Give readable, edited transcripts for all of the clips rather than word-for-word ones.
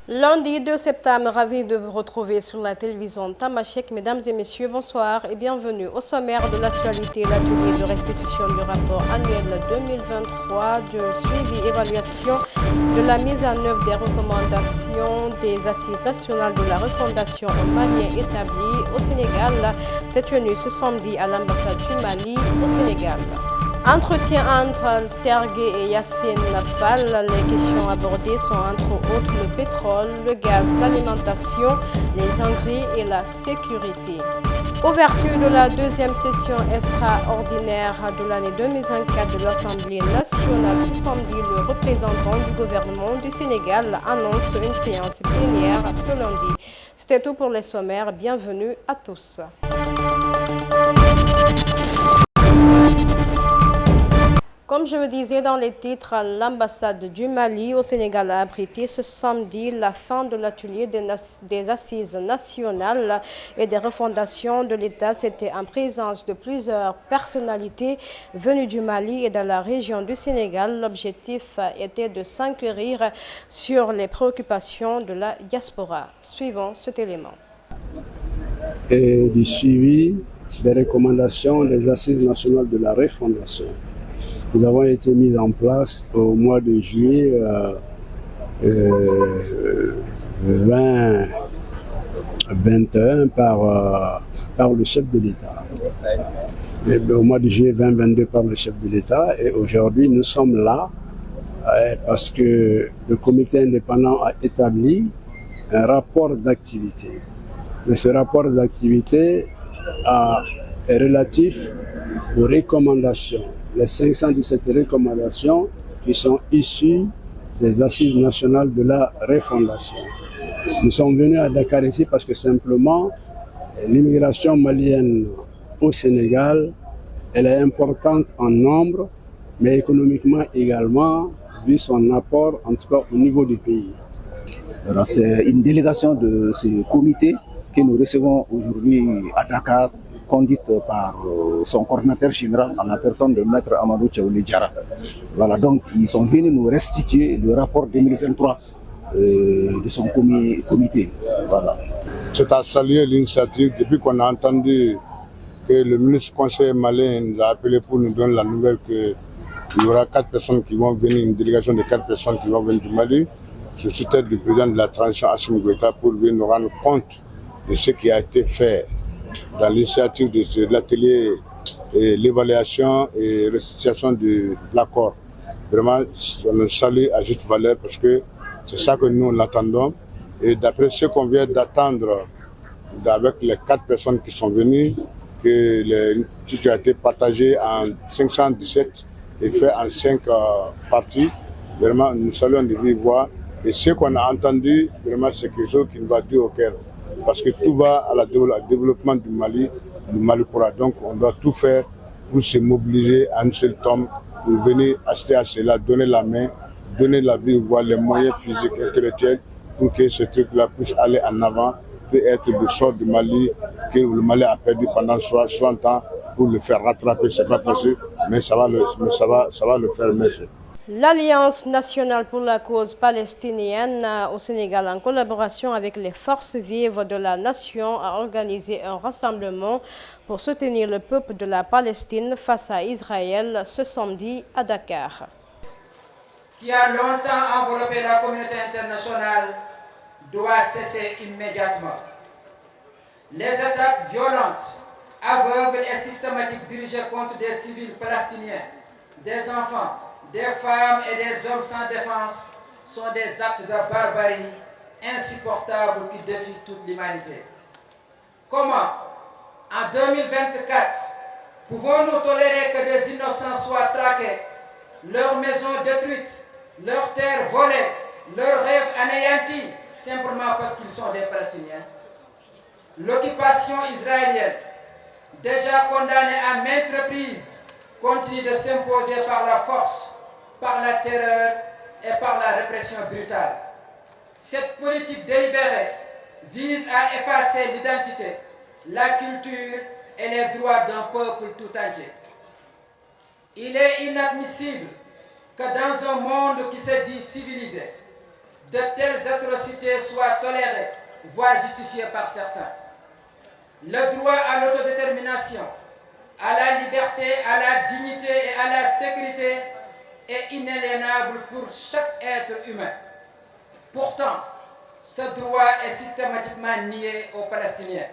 Lundi 2 septembre, ravi de vous retrouver sur la télévision Tamashek. Mesdames et messieurs, bonsoir et bienvenue au sommaire de l'actualité, l'atelier de restitution du rapport annuel 2023 de suivi et évaluation de la mise en œuvre des recommandations des assises nationales de la refondation malienne établie au Sénégal. C'est tenu ce samedi à l'ambassade du Mali au Sénégal. Entretien entre Sergué et Yassine Fall. Les questions abordées sont entre autres le pétrole, le gaz, l'alimentation, les engrais et la sécurité. Ouverture de la deuxième session extraordinaire de l'année 2024 de l'Assemblée nationale. Ce samedi, le représentant du gouvernement du Sénégal annonce une séance plénière ce lundi. C'était tout pour les sommaires. Bienvenue à tous. Comme je le disais dans les titres, l'ambassade du Mali au Sénégal a abrité ce samedi la fin de l'atelier des assises nationales et des refondations de l'État. C'était en présence de plusieurs personnalités venues du Mali et de la région du Sénégal. L'objectif était de s'enquérir sur les préoccupations de la diaspora. Suivons cet élément. Et du suivi des recommandations des assises nationales de la refondation. Nous avons été mis en place au mois de juillet 2021 par le chef de l'État. Au mois de juillet 2022 par le chef de l'État. Et aujourd'hui, nous sommes là parce que le comité indépendant a établi un rapport d'activité. Mais ce rapport d'activité est relatif aux recommandations. Les 517 recommandations qui sont issues des assises nationales de la refondation. Nous sommes venus à Dakar ici parce que simplement l'immigration malienne au Sénégal, elle est importante en nombre, mais économiquement également, vu son apport en tout cas au niveau du pays. C'est une délégation de ce comité que nous recevons aujourd'hui à Dakar, conduite par son coordinateur général en la personne de Maître Amadou Tchaouli Diarra. Voilà, donc ils sont venus nous restituer le rapport 2023 de son comité. Voilà. C'est à saluer l'initiative depuis qu'on a entendu que le ministre conseiller malien nous a appelé pour nous donner la nouvelle qu'il y aura 4 personnes qui vont venir, une délégation de 4 personnes qui vont venir du Mali. Je suis tête du président de la transition Assimi Goïta pour venir nous rendre compte de ce qui a été fait dans l'initiative de l'atelier et l'évaluation et restitution de l'accord. Vraiment, on le salue à juste valeur parce que c'est ça que nous l'attendons. Et d'après ce qu'on vient d'attendre avec les 4 personnes qui sont venues, que l'étude a été partagée en 517 et fait en 5 parties, vraiment nous saluons de vive voix. Et ce qu'on a entendu, vraiment c'est quelque chose qui nous va dur au cœur. Parce que tout va à développement du Mali pourra. Donc on doit tout faire pour se mobiliser à un seul temps, pour venir assister à cela, donner la main, donner la vie, voir les moyens physiques et intellectuels pour que ce truc-là puisse aller en avant, peut être le sort du Mali, que le Mali a perdu pendant 60 ans, pour le faire rattraper. C'est pas facile, mais ça va le faire, merci. L'Alliance nationale pour la cause palestinienne au Sénégal, en collaboration avec les forces vives de la nation, a organisé un rassemblement pour soutenir le peuple de la Palestine face à Israël ce samedi à Dakar. Qui a longtemps enveloppé la communauté internationale doit cesser immédiatement. Les attaques violentes, aveugles et systématiques dirigées contre des civils palestiniens, des enfants, des femmes et des hommes sans défense sont des actes de barbarie insupportables qui défient toute l'humanité. Comment, en 2024, pouvons-nous tolérer que des innocents soient traqués, leurs maisons détruites, leurs terres volées, leurs rêves anéantis, simplement parce qu'ils sont des Palestiniens? L'occupation israélienne, déjà condamnée à maintes reprises, continue de s'imposer par la force, par la terreur et par la répression brutale. Cette politique délibérée vise à effacer l'identité, la culture et les droits d'un peuple tout entier. Il est inadmissible que dans un monde qui se dit civilisé, de telles atrocités soient tolérées, voire justifiées par certains. Le droit à l'autodétermination, à la liberté, à la dignité et à la sécurité est inaliénable pour chaque être humain. Pourtant, ce droit est systématiquement nié aux Palestiniens.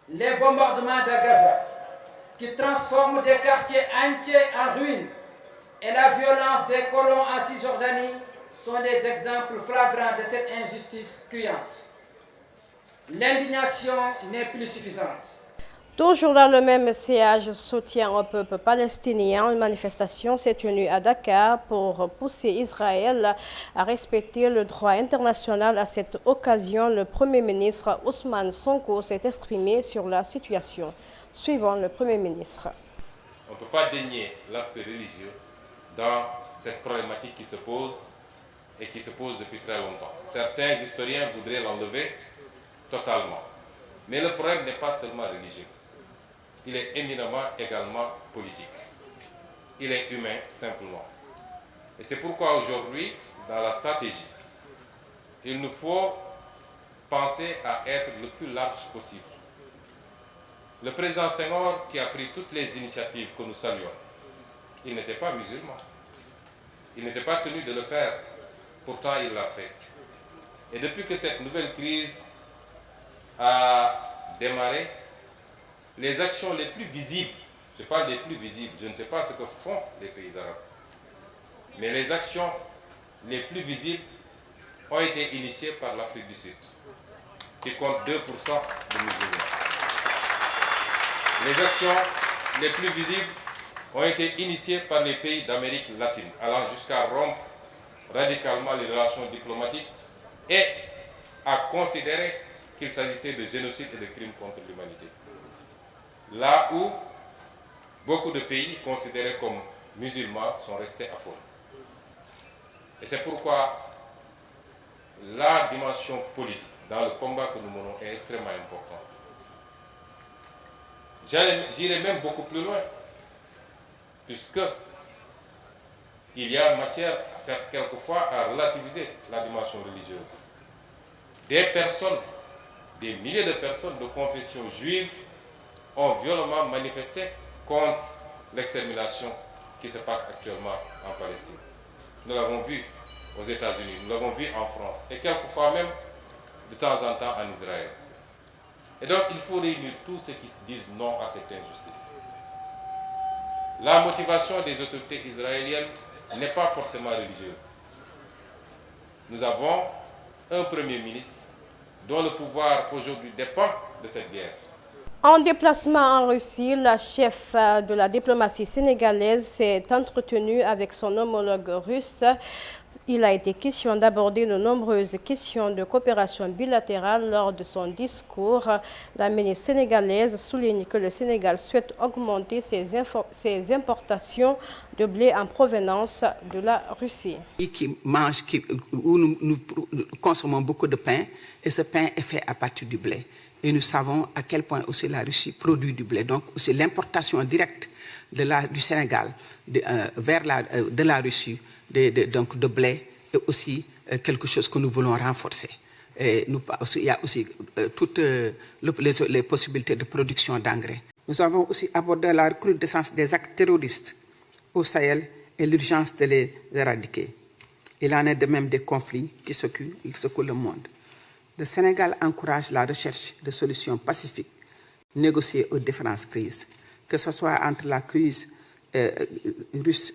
Les bombardements de Gaza, qui transforment des quartiers entiers en ruines, et la violence des colons en Cisjordanie sont des exemples flagrants de cette injustice criante. L'indignation n'est plus suffisante. Toujours dans le même sillage, soutien au peuple palestinien, une manifestation s'est tenue à Dakar pour pousser Israël à respecter le droit international. À cette occasion, le Premier ministre Ousmane Sonko s'est exprimé sur la situation. Suivant le Premier ministre. On ne peut pas dénier l'aspect religieux dans cette problématique qui se pose et qui se pose depuis très longtemps. Certains historiens voudraient l'enlever totalement. Mais le problème n'est pas seulement religieux. Il est éminemment également politique. Il est humain simplement. Et c'est pourquoi aujourd'hui, dans la stratégie, il nous faut penser à être le plus large possible. Le président Senghor, qui a pris toutes les initiatives que nous saluons, il n'était pas musulman. Il n'était pas tenu de le faire. Pourtant, il l'a fait. Et depuis que cette nouvelle crise a démarré, les actions les plus visibles, je parle des plus visibles, je ne sais pas ce que font les pays arabes, mais les actions les plus visibles ont été initiées par l'Afrique du Sud, qui compte 2% de musulmans. Les actions les plus visibles ont été initiées par les pays d'Amérique latine, allant jusqu'à rompre radicalement les relations diplomatiques et à considérer qu'il s'agissait de génocide et de crimes contre l'humanité. Là où beaucoup de pays considérés comme musulmans sont restés affolés. Et c'est pourquoi la dimension politique dans le combat que nous menons est extrêmement importante. J'irai même beaucoup plus loin, puisque il y a matière, quelquefois, à relativiser la dimension religieuse. Des personnes, des milliers de personnes de confession juive ont violemment manifesté contre l'extermination qui se passe actuellement en Palestine. Nous l'avons vu aux États-Unis, nous l'avons vu en France, et quelquefois même de temps en temps en Israël. Et donc il faut réunir tous ceux qui se disent non à cette injustice. La motivation des autorités israéliennes n'est pas forcément religieuse. Nous avons un Premier ministre dont le pouvoir aujourd'hui dépend de cette guerre. En déplacement en Russie, la chef de la diplomatie sénégalaise s'est entretenue avec son homologue russe. Il a été question d'aborder de nombreuses questions de coopération bilatérale lors de son discours. La ministre sénégalaise souligne que le Sénégal souhaite augmenter ses importations de blé en provenance de la Russie. Où nous consommons beaucoup de pain, et ce pain est fait à partir du blé. Et nous savons à quel point aussi la Russie produit du blé. Donc aussi l'importation directe du Sénégal de la Russie de blé est aussi quelque chose que nous voulons renforcer. Et il y a aussi toutes les possibilités de production d'engrais. Nous avons aussi abordé la recrudescence des actes terroristes au Sahel et l'urgence de les éradiquer. Il en est de même des conflits qui secouent le monde. Le Sénégal encourage la recherche de solutions pacifiques négociées aux différentes crises, que ce soit entre la crise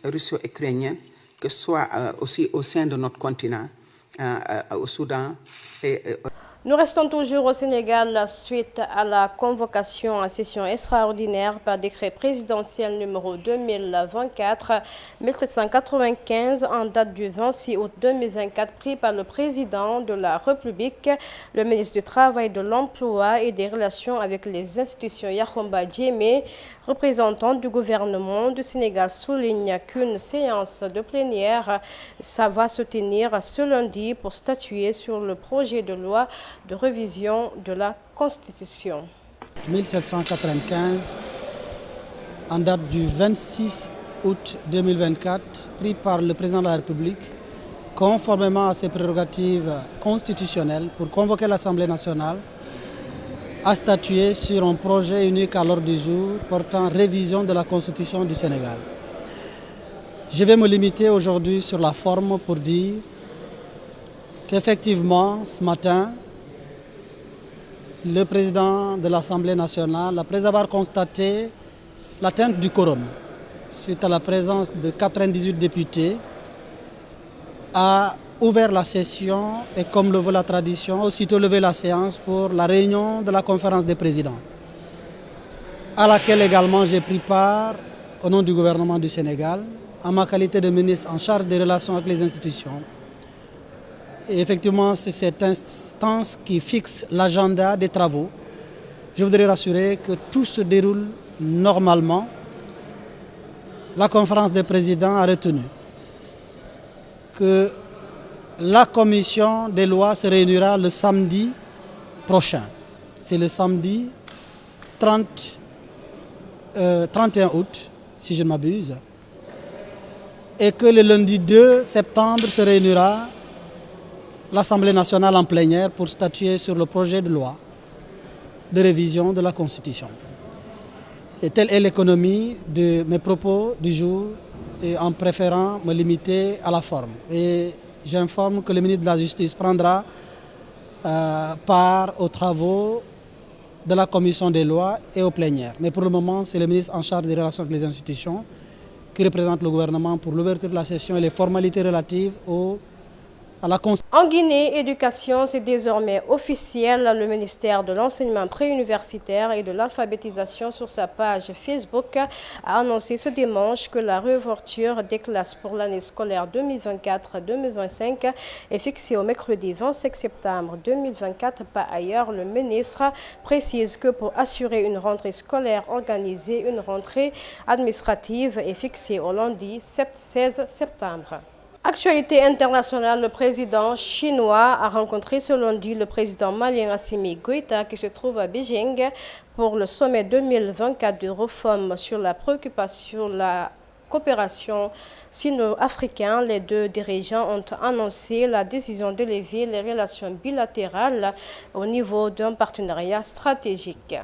russo-ukrainienne, que ce soit aussi au sein de notre continent, au Soudan. Nous restons toujours au Sénégal suite à la convocation à session extraordinaire par décret présidentiel numéro 2024-1795 en date du 26 août 2024 pris par le président de la République, le ministre du Travail, de l'Emploi et des Relations avec les institutions Yakhomba Diémé, représentant du gouvernement du Sénégal, souligne qu'une séance de plénière va se tenir ce lundi pour statuer sur le projet de loi de révision de la Constitution. 1795, en date du 26 août 2024, pris par le président de la République, conformément à ses prérogatives constitutionnelles, pour convoquer l'Assemblée nationale à statuer sur un projet unique à l'ordre du jour portant révision de la Constitution du Sénégal. Je vais me limiter aujourd'hui sur la forme pour dire qu'effectivement, ce matin, le président de l'Assemblée nationale, après avoir constaté l'atteinte du quorum, suite à la présence de 98 députés, a ouvert la session et, comme le veut la tradition, aussitôt levé la séance pour la réunion de la conférence des présidents, à laquelle également j'ai pris part au nom du gouvernement du Sénégal, en ma qualité de ministre en charge des relations avec les institutions. Et effectivement, c'est cette instance qui fixe l'agenda des travaux. Je voudrais rassurer que tout se déroule normalement. La conférence des présidents a retenu que la commission des lois se réunira le samedi prochain. C'est le samedi 31 août, si je ne m'abuse. Et que le lundi 2 septembre se réunira l'Assemblée nationale en plénière pour statuer sur le projet de loi de révision de la Constitution. Et telle est l'économie de mes propos du jour, et en préférant me limiter à la forme. Et j'informe que le ministre de la Justice prendra part aux travaux de la commission des lois et aux plénières. Mais pour le moment, c'est le ministre en charge des relations avec les institutions qui représente le gouvernement pour l'ouverture de la session et les formalités relatives à la Constitution. En Guinée, éducation, c'est désormais officiel. Le ministère de l'enseignement préuniversitaire et de l'alphabétisation sur sa page Facebook a annoncé ce dimanche que la réouverture des classes pour l'année scolaire 2024-2025 est fixée au mercredi 25 septembre 2024. Par ailleurs, le ministre précise que pour assurer une rentrée scolaire organisée, une rentrée administrative est fixée au lundi 16 septembre. Actualité internationale, le président chinois a rencontré ce lundi le président malien Assimi Goïta qui se trouve à Beijing pour le sommet 2024 de réforme sur la préoccupation, la coopération sino-africaine. Les deux dirigeants ont annoncé la décision d'élever les relations bilatérales au niveau d'un partenariat stratégique.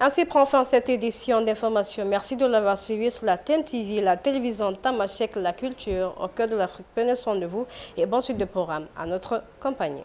Ainsi prend fin cette édition d'information. Merci de l'avoir suivi sur la TEM TV, la télévision Tamashek, la culture au cœur de l'Afrique. Prenez soin de vous et bonne suite de programme à notre compagnie.